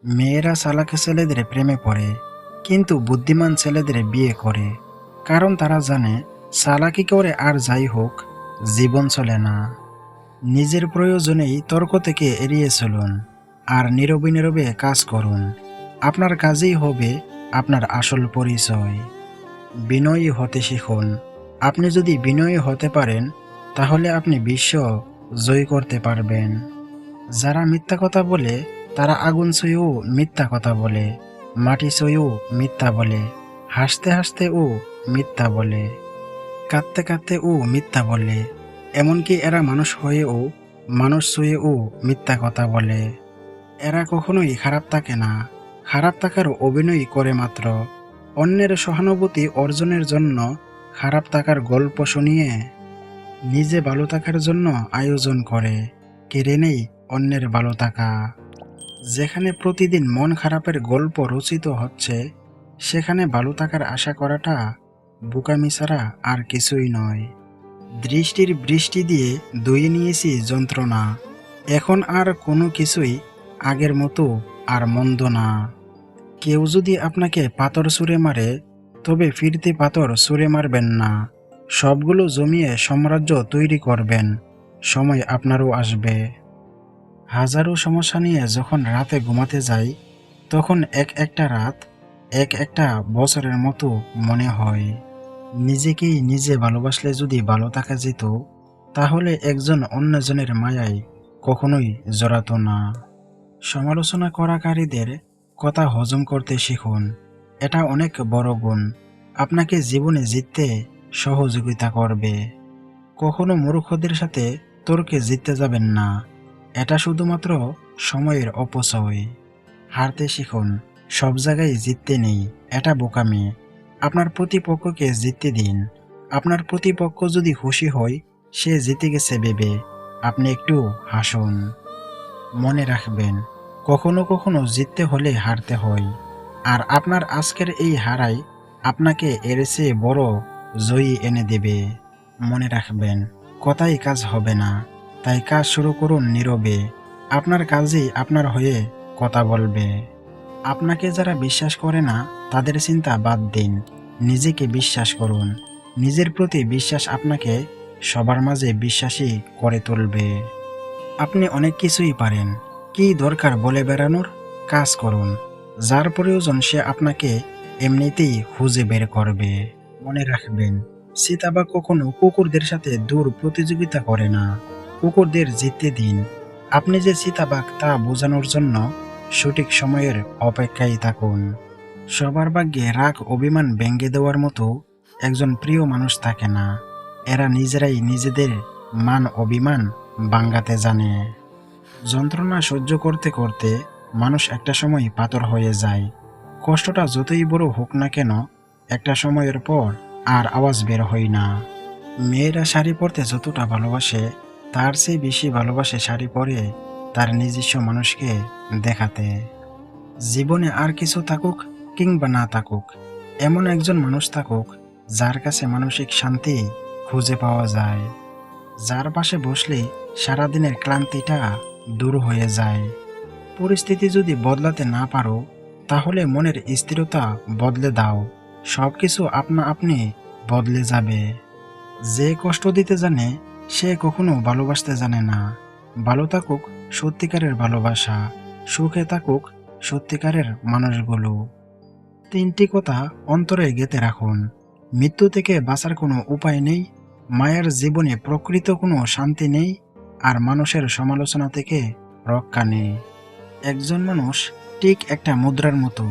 মেয়েরা চালাকি ছেলেদের প্রেমে পড়ে, কিন্তু বুদ্ধিমান ছেলেদের বিয়ে করে। কারণ তারা জানে চালাকি করে আর যাই হোক, জীবন চলে না। নিজের প্রয়োজনেই তর্ক থেকে এড়িয়ে চলুন, আর নীরবে নীরবে কাজ করুন। আপনার কাজেই হবে আপনার আসল পরিচয়। বিনয়ী হতে শিখুন। আপনি যদি বিনয়ী হতে পারেন, তাহলে আপনি বিশ্ব জয় করতে পারবেন। যারা মিথ্যা কথা বলে, তারা আগুন ছুঁয়েও মিথ্যা কথা বলে, মাটি ছুঁয়েও মিথ্যা বলে, হাসতে হাসতেও মিথ্যা বলে, কাঁদতে কাঁদতেও মিথ্যা বলে। এমনকি এরা মানুষ হয়েও মানুষ ছুঁয়েও মিথ্যা কথা বলে। এরা কখনোই খারাপ থাকে না, খারাপ থাকার অভিনয় করে মাত্র। অন্যের সহানুভূতি অর্জনের জন্য খারাপ থাকার গল্প শুনিয়ে নিজে ভালো থাকার জন্য আয়োজন করে, কেড়ে নেই অন্যের ভালো থাকা। যেখানে প্রতিদিন মন খারাপের গল্প রচিত হচ্ছে, সেখানে ভালো থাকার আশা করাটা বোকামি ছাড়া আর কিছুই নয়। দৃষ্টির বৃষ্টি দিয়ে ধুয়ে নিয়েছি যন্ত্রণা, এখন আর কোনো কিছুই আগের মতো আর মন্দ না। কেউ যদি আপনাকে পাথর ছুঁড়ে মারে, তবে ফিরতি পাথর ছুঁড়ে মারবেন না। সবগুলো জমিয়ে সাম্রাজ্য তৈরি করবেন, সময় আপনারও আসবে। হাজারো সমস্যা নিয়ে যখন রাতে ঘুমাতে যাই, তখন এক একটা রাত এক একটা বছরের মতো মনে হয়। নিজেকেই নিজে ভালোবাসলে যদি ভালো থাকা যেত, তাহলে একজন অন্যজনের মায়ায় কখনোই জড়াতো না। সমালোচনা করাকারীদের কথা হজম করতে শিখুন। এটা অনেক বড় গুণ, আপনাকে জীবনে জিততে সহযোগিতা করবে। কখনো মূর্খদের সাথে তর্কে জিততে যাবেন না, এটা শুধুমাত্র সময়ের অপচয়। হারতে শিখুন, সব জায়গায় জিততে নেই, এটা বোকামি। আপনার প্রতিপক্ষকে জিততে দিন। আপনার প্রতিপক্ষ যদি খুশি হয়, সে জিতে গেছে ভেবে আপনি একটু হাসুন। মনে রাখবেন, কখনো কখনো জিততে হলে হারতে হয়, আর আপনার আজকের এই হারাই আপনাকে এর চেয়ে বড় জয়ী এনে দেবে। মনে রাখবেন, কথাই কাজ হবে না, তাই কাজ শুরু করুন নীরবে। আপনার কাজই আপনার হয়ে কথা বলবে। আপনাকে যারা বিশ্বাস করে না, তাদের চিন্তা বাদ দিন, নিজেকে বিশ্বাস করুন। নিজের প্রতি বিশ্বাস আপনাকে সবার মাঝে বিশ্বাসী করে তুলবে। আপনি অনেক কিছুই পারেন, কি দরকার বলে বেড়ানোর? কাজ করুন। যার প্রয়োজন সে আপনাকে এমনিতেই খুঁজে বের করবে। মনে রাখবেন, চিতাবাঘ কখনো কুকুরদের সাথে দূর প্রতিযোগিতা করে না, কুকুরদের জিততে দিন। আপনি যে চিতাবাঘ তা বোঝানোর জন্য সঠিক সময়ের অপেক্ষায় থাকুন। সবার ভাগ্যে রাগ অভিমান ভেঙে দেওয়ার মতো একজন প্রিয় মানুষ থাকে না। এরা নিজেরাই নিজেদের মান অভিমান ভাঙাতে জানে। যন্ত্রণা সহ্য করতে করতে মানুষ একটা সময় পাথর হয়ে যায়। কষ্টটা যতই বড় হোক না কেন, একটা সময়ের পর আর আওয়াজ বের হয় না। মেয়েরা শাড়ি পরতে যতটা ভালোবাসে, তার চেয়ে বেশি ভালোবাসে শাড়ি পরে তার নিজস্ব মানুষকে দেখাতে। জীবনে আর কিছু থাকুক কিংবা না থাকুক, এমন একজন মানুষ থাকুক যার কাছে মানসিক শান্তি খুঁজে পাওয়া যায়, যার পাশে বসলে সারাদিনের ক্লান্তিটা দূর হয়ে যায়। পরিস্থিতি যদি বদলাতে না পারো, তাহলে মনের স্থিরতা বদলে দাও, সবকিছু আপনা আপনি বদলে যাবে। যে কষ্ট দিতে জানে, সে কখনো ভালোবাসতে জানে না। ভালো থাকুক সত্যিকারের ভালোবাসা, সুখে থাকুক সত্যিকারের মানুষগুলো। তিনটি কথা অন্তরে গেঁথে রাখুন। মৃত্যু থেকে বাঁচার কোনো উপায় নেই, মায়ের জীবনে প্রকৃত কোনো শান্তি নেই, আর মানুষের সমালোচনা থেকে রক্ষা নেই। একজন মানুষ ঠিক একটা মুদ্রার মতো,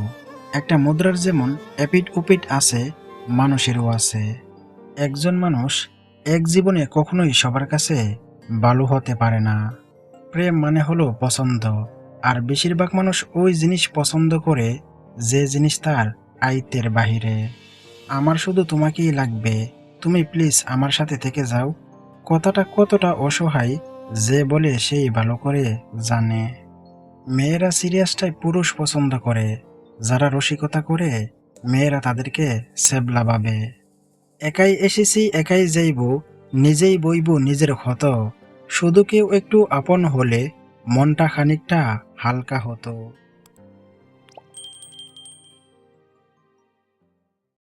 একটা মুদ্রার যেমন এপিট ওপিট আছে, মানুষেরও আছে। একজন মানুষ এক জীবনে কখনোই সবার কাছে ভালো হতে পারে না। প্রেম মানে হলো পছন্দ, আর বেশিরভাগ মানুষ ওই জিনিস পছন্দ করে যে জিনিস তার আয়ত্তের বাহিরে। আমার শুধু তোমাকেই লাগবে, তুমি প্লিজ আমার সাথে থেকে যাও। কথাটা কতটা অসহায় যে বলে সেই ভালো করে জানে। মেয়েরা সিরিয়াসটাই পুরুষ পছন্দ করে, যারা রসিকতা করে মেয়েরা তাদেরকে সেবলা ভাবে। একাই এসেছি একাই যাইব, নিজেই বইব নিজের ক্ষত। শুধু কেউ একটু আপন হলে মনটা খানিকটা হালকা হতো।